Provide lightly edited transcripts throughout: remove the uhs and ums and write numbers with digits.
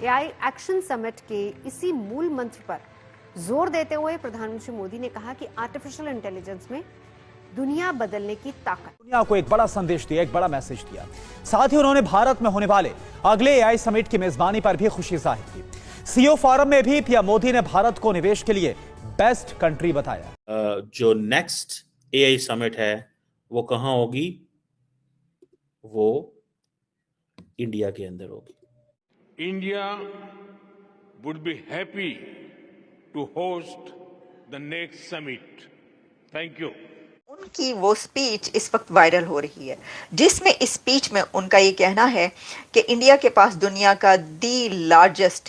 AI action summit के इसी मूल मंत्र पर जोर देते हुए प्रधानमंत्री मोदी ने कहा कि आर्टिफिशियल इंटेलिजेंस में दुनिया बदलने की ताकत। दुनिया को एक बड़ा संदेश दिया, एक बड़ा मैसेज दिया। साथ ही उन्होंने भारत में होने वाले अगले एआई समिट की मेजबानी पर भी खुशी जाहिर की। सीईओ फोरम में भी पीएम मोदी ने भारत को निवेश के लिए बेस्ट कंट्री बताया। जो नेक्स्ट एआई समिट है वो कहां होगी? वो इंडिया के अंदर होगी। India would be happy to host the next summit. Thank you. उनकी वो स्पीच इस वक्त वायरल हो रही है, जिसमें इस स्पीच में उनका ये कहना है कि इंडिया के पास दुनिया का दी लार्जेस्ट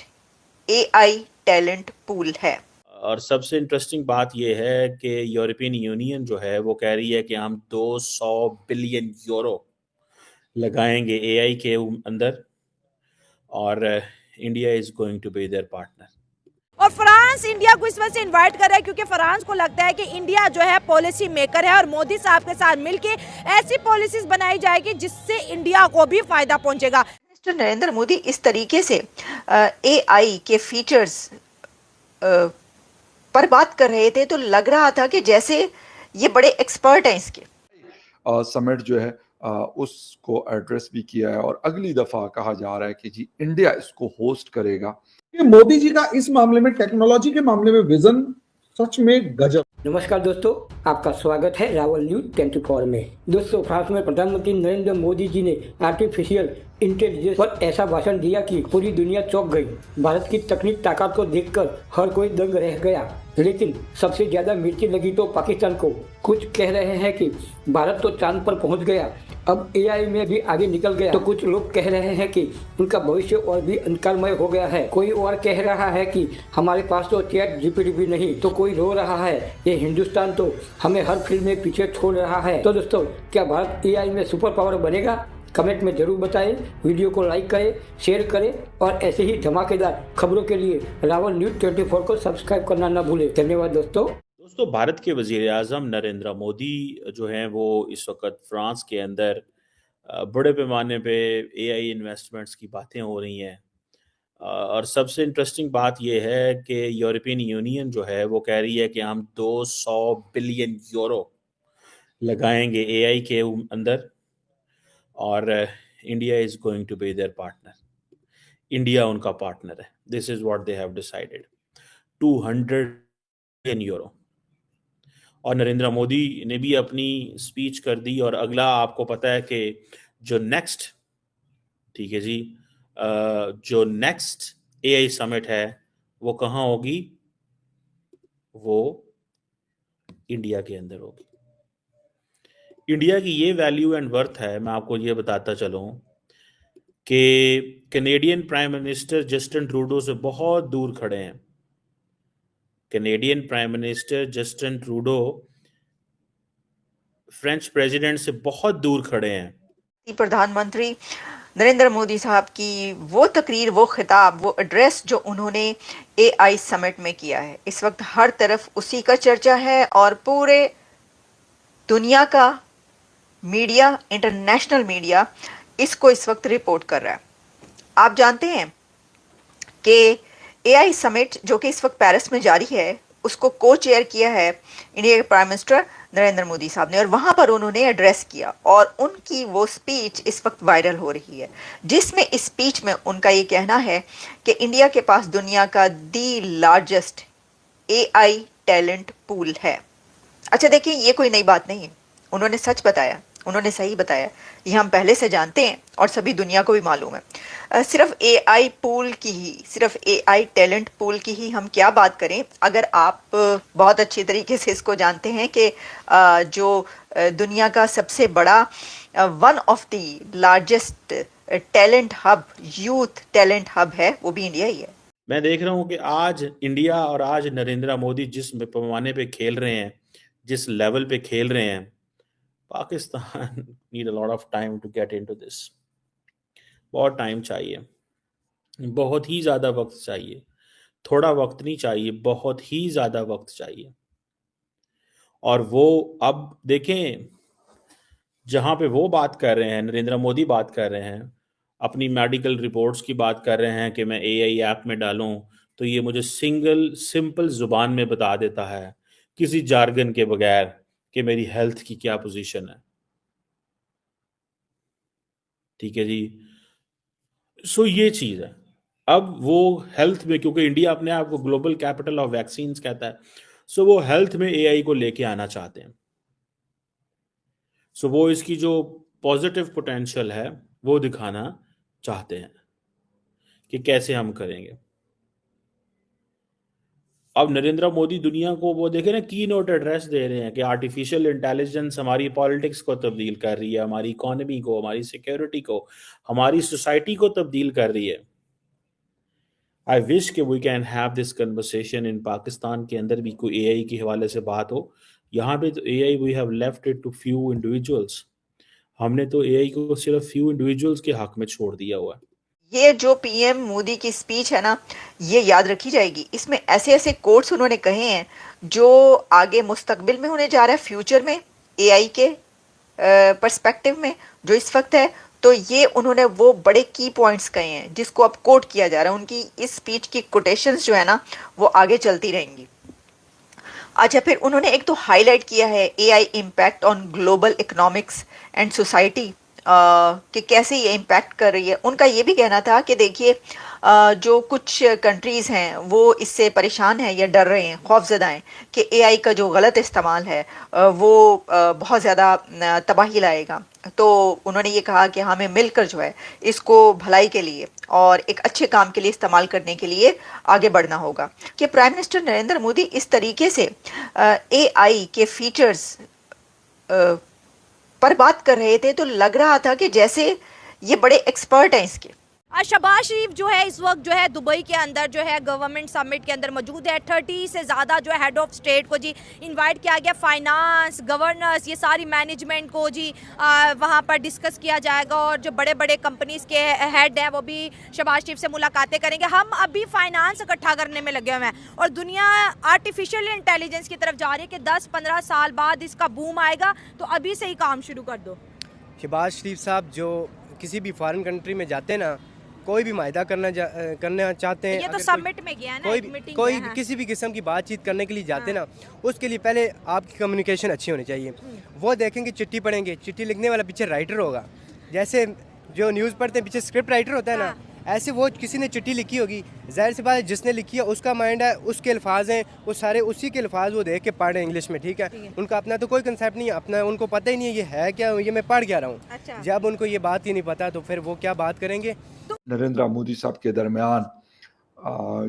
एआई टैलेंट पूल है। और सबसे इंटरेस्टिंग बात यह है कि यूरोपियन यूनियन जो है वो कह रही है कि हम 200 बिलियन यूरो लगाएंगे एआई के अंदर, और India is going to be their partner. और फ्रांस इंडिया को इस वजह से इनवाइट कर रहा है क्योंकि फ्रांस को लगता है कि इंडिया जो है पॉलिसी मेकर है और मोदी साहब के साथ मिलकर ऐसी पॉलिसीज बनाई जाएगी जिससे इंडिया को भी फायदा पहुंचेगा। मिस्टर नरेंद्र मोदी इस तरीके से एआई के फीचर्स पर बात कर रहे थे तो लग रहा था कि जैसे ये बड़े एक्सपर्ट हैं इसके। समिट जो है उसको एड्रेस भी किया है और अगली दफा कहा जा रहा है कि जी इंडिया इसको होस्ट करेगा। मोदी जी का इस मामले में, टेक्नोलॉजी के मामले में विजन सच में गजब। नमस्कार दोस्तों, आपका स्वागत है रावल न्यूज 24 में। दोस्तों, फ्रांस में प्रधानमंत्री नरेंद्र मोदी जी ने आर्टिफिशियल इंटेलिजेंस पर ऐसा भाषण दिया कि पूरी दुनिया चौंक गई। भारत की तकनीक ताकत को देखकर हर कोई दंग रह गया, लेकिन सबसे ज्यादा मिर्ची लगी तो पाकिस्तान को। कुछ कह रहे हैं कि भारत तो चांद पर पहुंच गया, अब एआई में भी आगे निकल गया, तो कुछ लोग कह रहे हैं कि उनका भविष्य और भी अंधकारमय हो गया है। कोई और कह रहा है कि हमारे पास तो चैट जीपीटी भी नहीं, तो कोई रो रहा है ये हिंदुस्तान तो हमें हर फील्ड में पीछे छोड़ रहा है। तो दोस्तों, क्या भारत एआई में सुपर पावर बनेगा? कमेंट में जरूर बताएं, वीडियो को लाइक करें, शेयर करें और ऐसे ही धमाकेदार खबरों के लिए रावल न्यूज 24 को सब्सक्राइब करना न भूलें। धन्यवाद दोस्तों। भारत के वजीर आज़म नरेंद्र मोदी जो हैं वो इस वक्त फ्रांस के अंदर बड़े पैमाने पे एआई इन्वेस्टमेंट्स की बातें हो रही हैं, और सबसे इंटरेस्टिंग बात यह है कि यूरोपियन यूनियन जो है वो कह रही है कि हम 200 बिलियन यूरो लगाएंगे एआई के अंदर, और India is going to be their partner. India उनका पार्टनर है। This is what they have decided. 200 billion euro. और नरेंद्र मोदी ने भी अपनी स्पीच कर दी। और अगला आपको पता है कि जो नेक्स्ट, ठीक है जी, जो नेक्स्ट एआई समिट है वो कहाँ होगी? वो इंडिया के अंदर होगी। इंडिया की ये वैल्यू एंड वर्थ है, मैं आपको ये बताता चलूं कि Canadian prime minister Justin Trudeau से बहुत दूर खड़े हैं। Canadian prime minister Justin Trudeau French president से बहुत दूर खड़े हैं। प्रधानमंत्री नरेंद्र मोदी साहब की वो तकरीर, वो खिताब, वो एड्रेस जो उन्होंने एआई समिट में किया है, इस वक्त हर तरफ उसी का चर्चा है और पूरे दुनिया का मीडिया, इंटरनेशनल मीडिया इसको इस वक्त रिपोर्ट कर रहा है। आप जानते हैं कि एआई समिट जो कि इस वक्त पेरिस में जारी है, उसको को चेयर किया है इंडिया के प्राइम मिनिस्टर नरेंद्र मोदी साहब ने, और वहां पर उन्होंने एड्रेस किया और उनकी वो स्पीच इस वक्त वायरल हो रही है, जिसमें इस स्पीच में उनका ये कहना है कि इंडिया के पास दुनिया का दी लार्जेस्ट एआई टैलेंट पूल है। अच्छा देखिए, ये कोई नई बात नहीं है, उन्होंने सच बताया, उन्होंने सही बताया, ये हम पहले से जानते हैं और सभी दुनिया को भी मालूम है। सिर्फ एआई पूल की ही, सिर्फ एआई टैलेंट पूल की ही हम क्या बात करें, अगर आप बहुत अच्छी तरीके से इसको जानते हैं कि जो दुनिया का सबसे बड़ा one of the largest talent hub, youth talent hub है, वो भी इंडिया ही है। मैं देख रहा हूँ कि आज इंडिया और आज नरेंद्र मोदी जिस पैमाने पे खेल रहे हैं, जिस लेवल पे खेल रहे हैं, Pakistan need a lot of time to get into this. बहुत टाइम चाहिए, बहुत ही ज़्यादा वक्त चाहिए। थोड़ा वक्त नहीं चाहिए, बहुत ही ज़्यादा वक्त चाहिए। और वो अब देखें, जहाँ पे वो बात कर रहे हैं, नरेंद्र मोदी बात कर रहे हैं, अपनी मेडिकल रिपोर्ट्स की बात कर रहे हैं कि मैं एआई ऐप में डालूं तो ये मुझे सिंपल जुबान में बता देता है, किसी जार्गन के बगैर, कि मेरी हेल्थ की क्या पोजीशन है। ठीक है जी। सो ये चीज है। अब वो हेल्थ में, क्योंकि इंडिया अपने आप को ग्लोबल कैपिटल ऑफ वैक्सीन्स कहता है, सो वो हेल्थ में एआई को लेके आना चाहते हैं। सो वो इसकी जो पॉजिटिव पोटेंशियल है वो दिखाना चाहते हैं कि कैसे हम करेंगे। अब नरेंद्र मोदी दुनिया को वो देखे ना, की नोट एड्रेस दे रहे हैं कि आर्टिफिशियल इंटेलिजेंस हमारी पॉलिटिक्स को तब्दील कर रही है, हमारी इकोनॉमी को, हमारी सिक्योरिटी को, हमारी सोसाइटी को तब्दील कर रही है। आई विश कि we can have this conversation in Pakistan के अंदर भी कोई एआई के हवाले से बात हो। यहाँ पे तो AI we have left it to few individuals. हमने तो एआई को सिर्फ फ्यू इंडिविजुअल्स के हक में छोड़ दिया हुआ है। ये जो पीएम मोदी की स्पीच है ना, ये याद रखी जाएगी। इसमें ऐसे ऐसे कोट्स उन्होंने कहे हैं जो आगे मुस्तकबिल में होने जा रहा है, फ्यूचर में एआई के पर्सपेक्टिव में जो इस वक्त है। तो ये उन्होंने वो बड़े की पॉइंट्स कहे हैं जिसको अब कोट किया जा रहा है। उनकी इस स्पीच की कोटेशंस जो है ना वो आगे चलती रहेंगी। अच्छा, फिर उन्होंने एक तो हाईलाइट किया है AI impact on global economics and society, कि कैसे ये इम्पैक्ट कर रही है। उनका ये भी कहना था कि देखिए जो कुछ कंट्रीज़ हैं वो इससे परेशान हैं या डर रहे हैं, खौफजदा हैं कि एआई का जो गलत इस्तेमाल है वो बहुत ज़्यादा तबाही लाएगा। तो उन्होंने ये कहा कि हमें मिलकर जो है इसको भलाई के लिए और एक अच्छे काम के लिए इस्तेमाल करने के लिए आगे बढ़ना होगा। कि प्राइम मिनिस्टर नरेंद्र मोदी इस तरीके से एआई के फीचर्स पर बात कर रहे थे तो लग रहा था कि जैसे ये बड़े एक्सपर्ट हैं इसके। शहबाज शरीफ जो है इस वक्त जो है दुबई के अंदर जो है गवर्नमेंट समिट के अंदर मौजूद है। 30 से ज़्यादा जो है हेड ऑफ स्टेट को जी इनवाइट किया गया। फाइनेंस, गवर्नेंस, ये सारी मैनेजमेंट को जी वहाँ पर डिस्कस किया जाएगा और जो बड़े बड़े कंपनीज के हेड हैं वो भी शहबाज शरीफ से मुलाकातें करेंगे। हम अभी फाइनेंस इकट्ठा करने में लगे हुए हैं और दुनिया आर्टिफिशियल इंटेलिजेंस की तरफ जा रही है कि 10-15 साल बाद इसका बूम आएगा, तो अभी से ही काम शुरू कर दो। शहबाज शरीफ साहब जो किसी भी फॉरेन कंट्री में जाते हैं ना, कोई भी मायदा करना चाहते हैं, ये तो समिट में गया ना, कोई किसी भी किस्म की बातचीत करने के लिए जाते ना, उसके लिए पहले आपकी कम्युनिकेशन अच्छी होनी चाहिए। वो देखेंगे, चिट्ठी पढ़ेंगे, चिट्ठी लिखने वाला पीछे राइटर होगा। जैसे जो न्यूज़ पढ़ते हैं पीछे स्क्रिप्ट राइटर होता है ना, ऐसे वो किसी ने चिट्ठी लिखी होगी, जाहिर सी बात है जिसने लिखी है उसका माइंड है, उसके अल्फाज हैं, वो सारे उसी के अल्फाज वो देख के पढ़ रहे हैं इंग्लिश में। ठीक है, उनका अपना तो कोई कंसेप्ट नहीं है, अपना उनको पता ही नहीं है ये है क्या, ये मैं पढ़ क्या रहा हूँ। अच्छा। जब उनको ये बात ही नहीं पता तो फिर वो क्या बात करेंगे। नरेंद्र मोदी साहब के दरमियान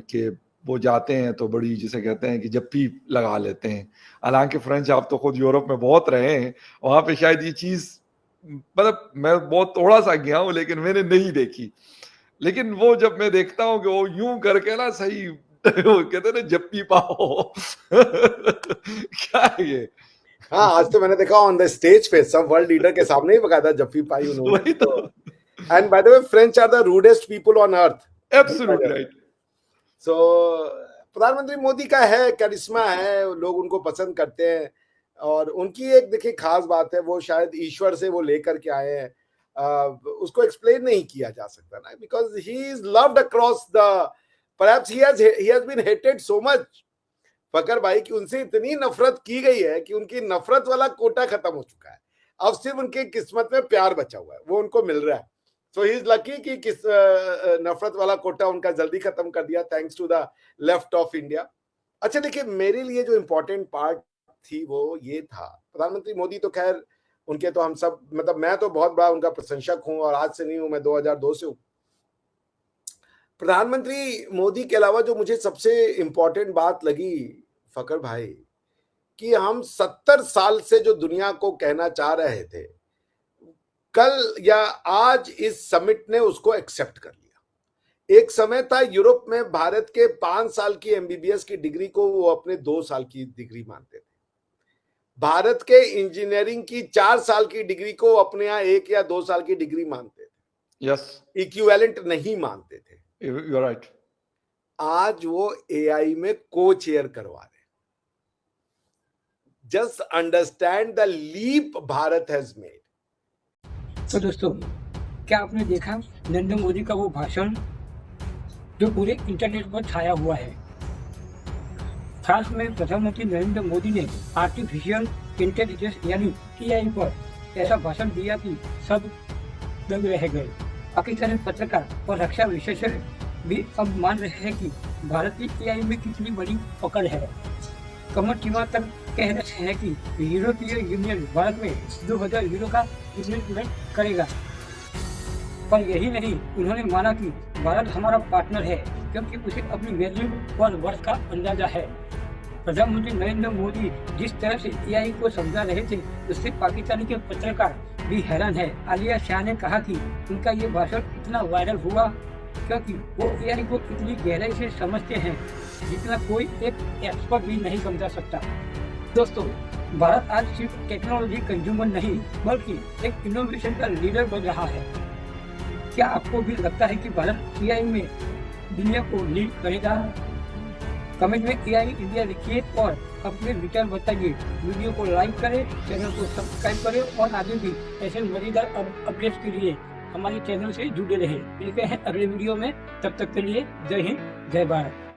के वो जाते हैं तो बड़ी, जिसे कहते हैं कि जप्पी लगा लेते हैं। हालांकि फ्रेंच, आप तो खुद यूरोप में बहुत रहे हैं, वहाँ पे शायद ये चीज़, मतलब मैं बहुत थोड़ा सा गया हूँ लेकिन मैंने नहीं देखी। लेकिन वो जब मैं देखता हूँ कि वो यूं करके ना सही वो कहते हैं ना जप्पी पाओ क्या है ये। हाँ, आज तो मैंने देखा ऑन द स्टेज पे सब वर्ल्ड लीडर के सामने ही बकायदा जप्पी पाई उन्होंने। तो and by the way French are the rudest people on earth. Absolutely right. So प्रधानमंत्री मोदी का है करिश्मा है, लोग उनको पसंद करते हैं और उनकी एक देखिए खास बात है, वो शायद ईश्वर से वो लेकर के आए हैं। उसको एक्सप्लेन नहीं किया जा सकता ना, because he is loved across the, perhaps he has been hated so much फकर भाई कि उनसे इतनी नफरत की गई है कि उनकी नफरत वाला कोटा खत्म हो चुका है। अब सिर्फ उनकी किस्मत में प्यार बचा हुआ है, वो उनको मिल रहा है। सो ही इज लकी कि किस नफरत वाला कोटा उनका जल्दी खत्म कर दिया thanks to the left of India. अच्छा देखिए, मेरे लिए जो इम्पोर्टेंट पार्ट थी वो ये था, प्रधानमंत्री मोदी तो खैर उनके तो हम सब, मतलब मैं तो बहुत बड़ा उनका प्रशंसक हूं और आज से नहीं हूं, मैं 2002 से हूं। प्रधानमंत्री मोदी के अलावा जो मुझे सबसे इंपॉर्टेंट बात लगी फकर भाई, कि हम 70 साल से जो दुनिया को कहना चाह रहे थे, कल या आज इस समिट ने उसको एक्सेप्ट कर लिया। एक समय था यूरोप में भारत के 5 साल की एमबीबीएस की डिग्री को वो अपने 2 साल की डिग्री मानते थे। भारत के इंजीनियरिंग की 4 साल की डिग्री को अपने यहाँ 1 या 2 साल की डिग्री मानते थे। यस, इक्विवेलेंट नहीं मानते थे। You are right. आज वो एआई में को चेयर करवा रहे। Just understand the leap Bharat has made. तो दोस्तों, क्या आपने देखा नरेंद्र मोदी का वो भाषण जो पूरे इंटरनेट पर छाया हुआ है? फ्रांस में प्रधानमंत्री नरेंद्र मोदी ने आर्टिफिशियल इंटेलिजेंस यानी एआई पर ऐसा भाषण दिया कि सब दंग रह गए। पाकिस्तानी पत्रकार और रक्षा विशेषज्ञ भी अब मान रहे हैं कि भारत की एआई में कितनी बड़ी पकड़ है। कमर टीमा तक कह रहे हैं कि यूरोपीय यूनियन भारत में 2000 यूरो का इन्वेस्टमेंट करेगा। पर यही नहीं, उन्होंने माना कि भारत हमारा पार्टनर है क्योंकि उसे अपनी वैल्यू और वर्थ का अंदाजा है। प्रधानमंत्री नरेंद्र मोदी जिस तरह से एआई को समझा रहे थे उससे पाकिस्तानी के पत्रकार भी हैरान है। आलिया शाह ने कहा कि उनका ये भाषण इतना वायरल हुआ क्योंकि वो एआई को इतनी गहराई से समझते हैं जितना कोई एक एक्सपर्ट भी नहीं समझा सकता। दोस्तों, भारत आज सिर्फ टेक्नोलॉजी कंज्यूमर नहीं बल्कि एक इनोवेशन का लीडर बन रहा है। क्या आपको भी लगता है कि भारत एआई में दुनिया को लीड करेगा? कमेंट में एआई इंडिया लिखिए और अपने विचार बताइए। वीडियो को लाइक करें, चैनल को सब्सक्राइब करें और आगे भी ऐसे मजेदार अपडेट्स के लिए हमारे चैनल से जुड़े रहें। मिलते हैं अगले वीडियो में, तब तक के लिए जय हिंद, जय भारत।